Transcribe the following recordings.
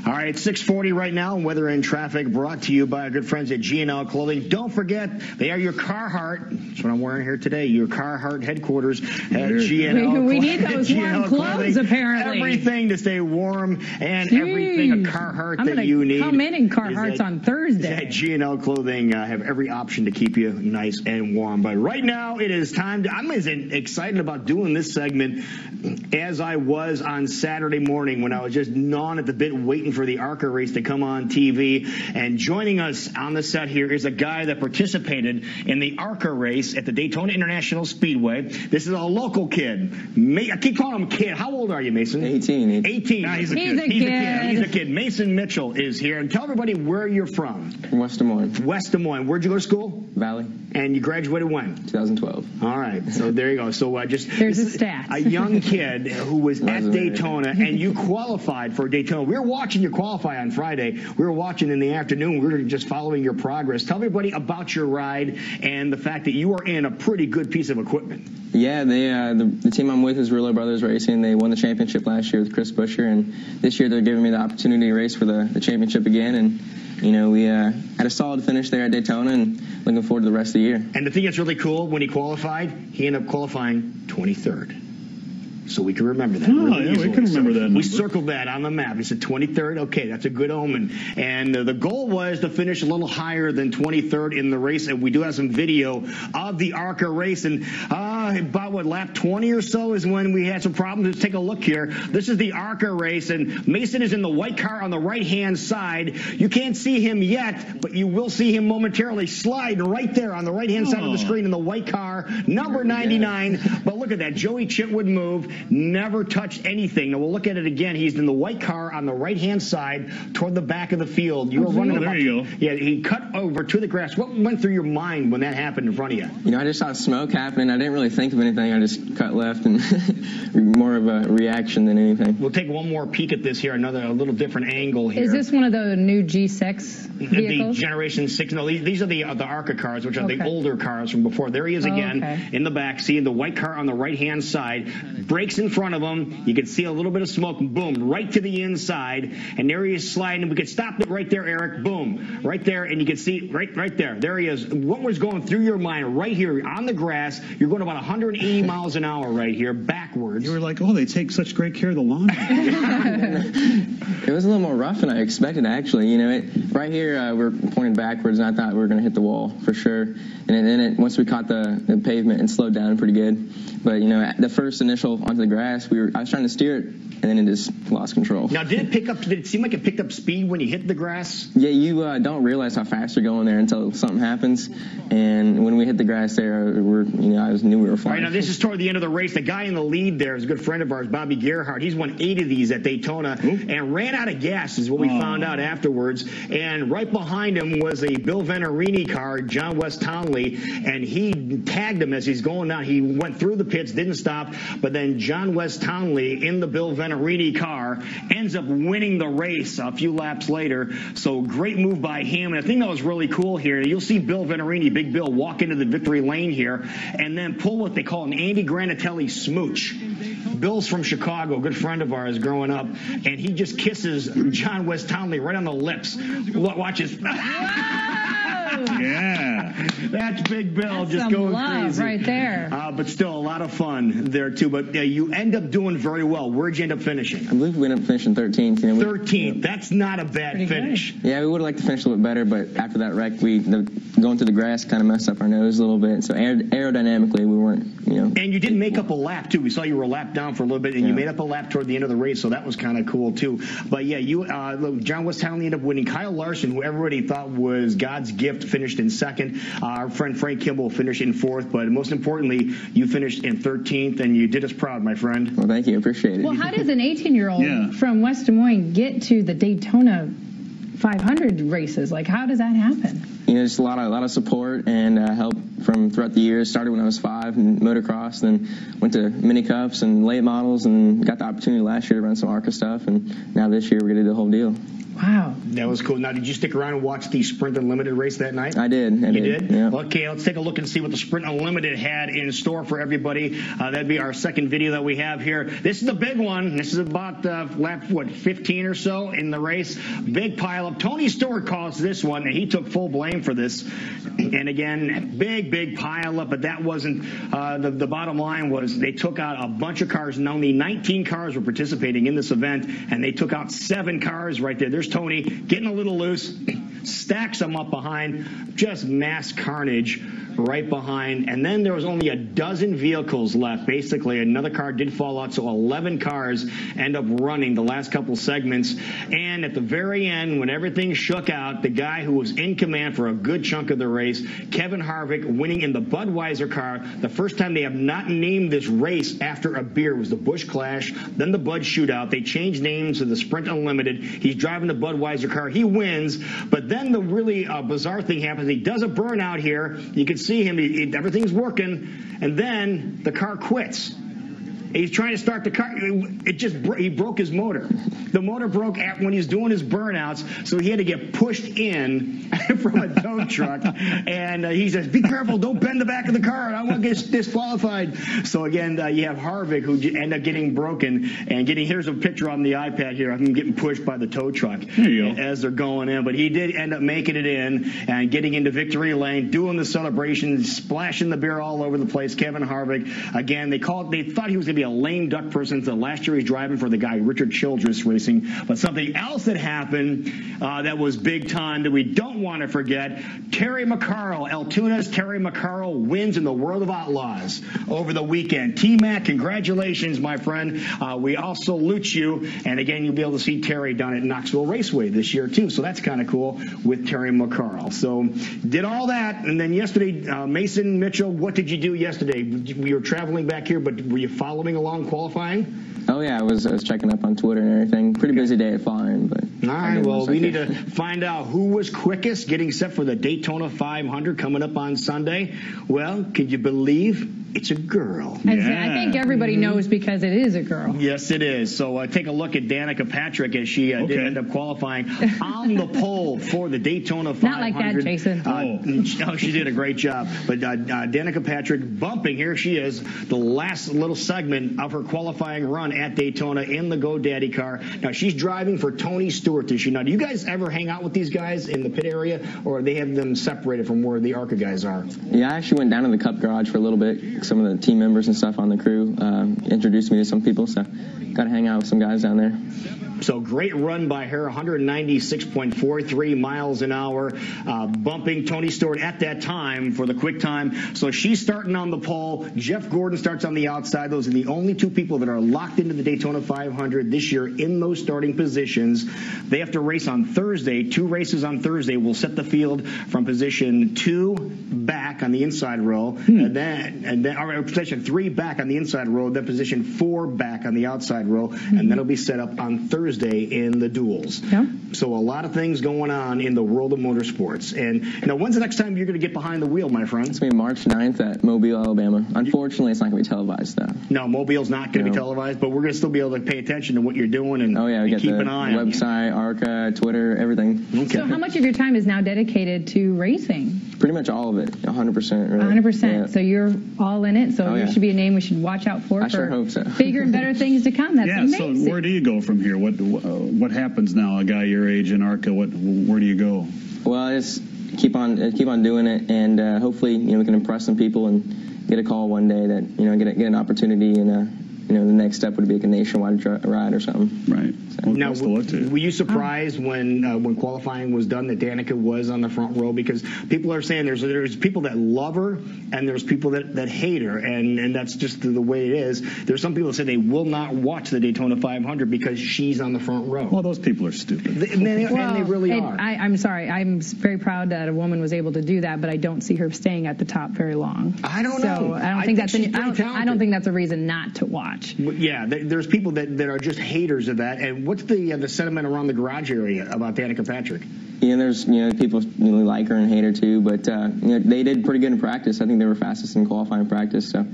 All right, it's 6:40 right now. Weather and traffic brought to you by our good friends at G&L Clothing. Don't forget, they are your Carhartt. That's what I'm wearing here today. Your Carhartt headquarters at G&L. We need those warm clothes, apparently. Everything to stay warm and everything a Carhartt that you need. I'm come in Carhartts on Thursday. At G&L Clothing have every option to keep you nice and warm. But right now, it is time I'm as excited about doing this segment as I was on Saturday morning when I was just gnawing at the bit waiting for the ARCA race to come on TV. And joining us on the set here is a guy that participated in the ARCA race at the Daytona International Speedway. This is a local kid. I keep calling him kid. How old are you, Mason? 18. 18. Nah, he's a kid. He's a kid. Mason Mitchell is here. And tell everybody where you're from. West Des Moines. West Des Moines. Where'd you go to school? Valley. And you graduated when? 2012. All right. So there you go. So there's a stat. A young kid who was at Daytona, and you qualified for Daytona. We were watching you qualify on Friday. We were watching in the afternoon. We were just following your progress. Tell everybody about your ride and the fact that you are in a pretty good piece of equipment. Yeah, the team I'm with is Rillo Brothers Racing. They won the championship last year with Chris Buescher, and this year they're giving me the opportunity to race for the championship again. And we had a solid finish there at Daytona, and looking forward to the rest of the year. And the thing that's really cool, when he qualified, he ended up qualifying 23rd. So we can remember that. We can remember that. We circled that on the map. We said 23rd. Okay, that's a good omen. And the goal was to finish a little higher than 23rd in the race. And we do have some video of the ARCA race. And about lap 20 or so is when we had some problems. Let's take a look here. This is the ARCA race, and Mason is in the white car on the right-hand side. You can't see him yet, but you will see him momentarily slide right there on the right-hand side of the screen in the white car, number 99. But look at that. Joey Chitwood move. Never touched anything. Now we'll look at it again. He's in the white car on the right-hand side toward the back of the field. You were running there you go. Yeah, he cut over to the grass. What went through your mind when that happened in front of you? I just saw smoke happening. I didn't really think of anything. I just cut left, and more of a reaction than anything. We'll take one more peek at this here, a little different angle here. Is this one of the new G6 vehicles? The Generation 6. No, these are the ARCA cars, which are the older cars from before. There he is again in the back. See the white car on the right-hand side. Brakes in front of him. You can see a little bit of smoke. Boom, right to the inside. And there he is sliding. We could stop it right there, Eric. Boom, right there. And you can see right there. There he is. What was going through your mind right here on the grass? You're going about 180 miles an hour right here, backwards. You were like, oh, they take such great care of the lawn. It was a little more rough than I expected, actually. Right here, we're pointing backwards, and I thought we were going to hit the wall for sure. And then once we caught the pavement, it slowed down pretty good. But, the first initial onto the grass, I was trying to steer it, and then it just lost control. Now, did it seem like it picked up speed when you hit the grass? Yeah, you don't realize how fast you're going there until something happens. And when we hit the grass there, I knew we were flying. All right, now this is toward the end of the race. The guy in the lead there is a good friend of ours, Bobby Gerhardt. He's won 8 of these at Daytona and ran out of gas, is what we found out afterwards. And right behind him was a Bill Venarini car, John West Townley, and he tagged him as he's going down. He went through the pits, didn't stop, but then John West Townley in the Bill Venarini car ends up winning the race a few laps later. So great move by him. And I think that was really cool here. You'll see Bill Venarini, Big Bill, walk into the victory lane here and then pull what they call an Andy Granatelli smooch. Bill's from Chicago, a good friend of ours growing up, and he just kisses John West Townley right on the lips. Watch his... Yeah. That's Big Bill. That's just some going love crazy. Right there. But still a lot of fun there, too. But you end up doing very well. Where'd you end up finishing? I believe we ended up finishing 13th. 13th. That's not a bad finish. Yeah, we would have liked to finish a little bit better, but after that wreck, going through the grass kind of messed up our nose a little bit. So aerodynamically, we weren't, And you did make up a lap, too. We saw you were a lap down for a little bit, and you made up a lap toward the end of the race, so that was kind of cool, too. But, yeah, John West Townley ended up winning. Kyle Larson, who everybody thought was God's gift, finished in second. Our friend Frank Kimball finished in 4th, but most importantly, you finished in 13th, and you did us proud, my friend. Well, thank you. Appreciate it. Well, how does an 18-year-old from West Des Moines get to the Daytona 500 races? Like, how does that happen? Just a lot of support and help from throughout the years. Started when I was 5 in motocross, then went to mini cups and late models, and got the opportunity last year to run some ARCA stuff, and now this year we're going to do the whole deal. Wow. That was cool. Now, did you stick around and watch the Sprint Unlimited race that night? I did. You did? Yeah. Okay, let's take a look and see what the Sprint Unlimited had in store for everybody. That'd be our second video that we have here. This is the big one. This is about lap, 15 or so in the race. Big pileup. Tony Stewart caused this one, and he took full blame for this. And again, big pileup, but that wasn't the bottom line was they took out a bunch of cars, and only 19 cars were participating in this event, and they took out 7 cars right there. There's Tony getting a little loose, stacks them up behind, just mass carnage right behind. And then there was only a dozen vehicles left. Basically, another car did fall out, so 11 cars end up running the last couple segments. And at the very end, when everything shook out, the guy who was in command for a good chunk of the race, Kevin Harvick, winning in the Budweiser car. The first time they have not named this race after a beer was the Busch Clash, then the Bud Shootout. They changed names to the Sprint Unlimited. He's driving the Budweiser car. He wins, but then the really bizarre thing happens. He does a burnout here. You can see him. Everything's working, and then the car quits. He's trying to start the car. He broke his motor. The motor broke when he was doing his burnouts, so he had to get pushed in from a tow truck. And he says, "Be careful! Don't bend the back of the car. I won't get disqualified." So again, you have Harvick who ended up getting broken and getting. Here's a picture on the iPad here of him getting pushed by the tow truck as they're going in. But he did end up making it in and getting into victory lane, doing the celebration, splashing the beer all over the place. Kevin Harvick again. They thought he was going to be a lame duck person. So last year he's driving for the guy Richard Childress Racing. But something else that happened that was big time that we don't want to forget, Terry McCarroll, Altoon's Terry McCarroll wins in the World of Outlaws over the weekend. T-Mac, congratulations, my friend. We all salute you. And again, you'll be able to see Terry down at Knoxville Raceway this year too. So that's kind of cool with Terry McCarroll. So did all that. And then yesterday, Mason Mitchell, what did you do yesterday? We were traveling back here, but were you following along qualifying? Oh, yeah, I was checking up on Twitter and everything. Pretty busy day at following, but... All right, well, we need to find out who was quickest getting set for the Daytona 500 coming up on Sunday. Well, can you believe it's a girl? I think everybody knows because it is a girl. Yes, it is. So take a look at Danica Patrick as she did end up qualifying on the pole for the Daytona 500. Not like that, Jason. She did a great job. But Danica Patrick bumping, here she is, the last little segment of her qualifying run at Daytona in the GoDaddy car. Now, she's driving for Tony Stewart this year. Now, do you guys ever hang out with these guys in the pit area, or they have them separated from where the ARCA guys are? Yeah, I actually went down to the Cup garage for a little bit. Some of the team members and stuff on the crew introduced me to some people, so got to hang out with some guys down there. So great run by her, 196.43 miles an hour, bumping Tony Stewart at that time for the quick time. So she's starting on the pole. Jeff Gordon starts on the outside. Those are the only two people that are locked into the Daytona 500 this year in those starting positions. They have to race on Thursday. 2 races on Thursday will set the field from position 2 back on the inside row, and then position 3 back on the inside row, then position 4 back on the outside row, and then it'll be set up on Thursday in the duels. Yeah. So a lot of things going on in the world of motorsports. And when's the next time you're going to get behind the wheel, my friend? It's going to be March 9th at Mobile, Alabama. Unfortunately, it's not going to be televised, though. No, Mobile's not going to be televised, but we're going to still be able to pay attention to what you're doing and, keep an eye on website, ARCA, Twitter, everything. Okay. So how much of your time is now dedicated to racing? Pretty much all of it, 100%. Really. 100%. Yeah. So you're all in it. So you should be a name we should watch out for. I sure hope so. Bigger and better things to come. That's amazing. So where do you go from here? What happens now? A guy your age in ARCA, where do you go? Well, just keep on doing it, and hopefully we can impress some people and get a call one day that get an opportunity and the next step would be like a nationwide ride or something. Right. So. Now, were you surprised when qualifying was done that Danica was on the front row? Because people are saying there's people that love her and there's people that hate her, and that's just the way it is. There's some people that say they will not watch the Daytona 500 because she's on the front row. Well, those people are stupid. And they really are. I'm sorry. I'm very proud that a woman was able to do that, but I don't see her staying at the top very long. I don't know. So I don't think that's a reason not to watch. Yeah, there's people that are just haters of that. And what's the sentiment around the garage area about Danica Patrick? Yeah, there's people really like her and hate her too, but they did pretty good in practice. I think they were fastest in qualifying practice. So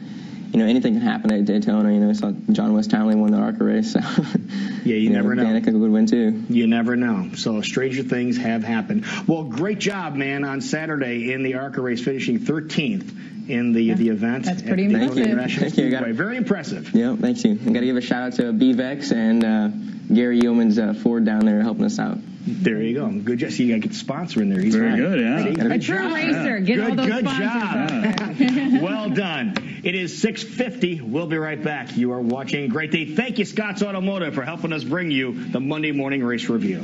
anything can happen at Daytona. I saw John West Townley won the ARCA race. So, yeah, you never know. Danica would win too. You never know. So stranger things have happened. Well, great job, man, on Saturday in the ARCA race, finishing 13th in the event. That's pretty impressive. Thank you. Very impressive. Yeah, thank you. I got to give a shout out to BVEX and Gary Yeoman's Ford down there helping us out. There you go. Good job. See, you got to get the sponsor in there. He's very good, yeah. A true racer. Get all those good sponsors. Job. Well done. It is 6:50. We'll be right back. You are watching Great Day. Thank you, Scott's Automotive, for helping us bring you the Monday Morning Race Review.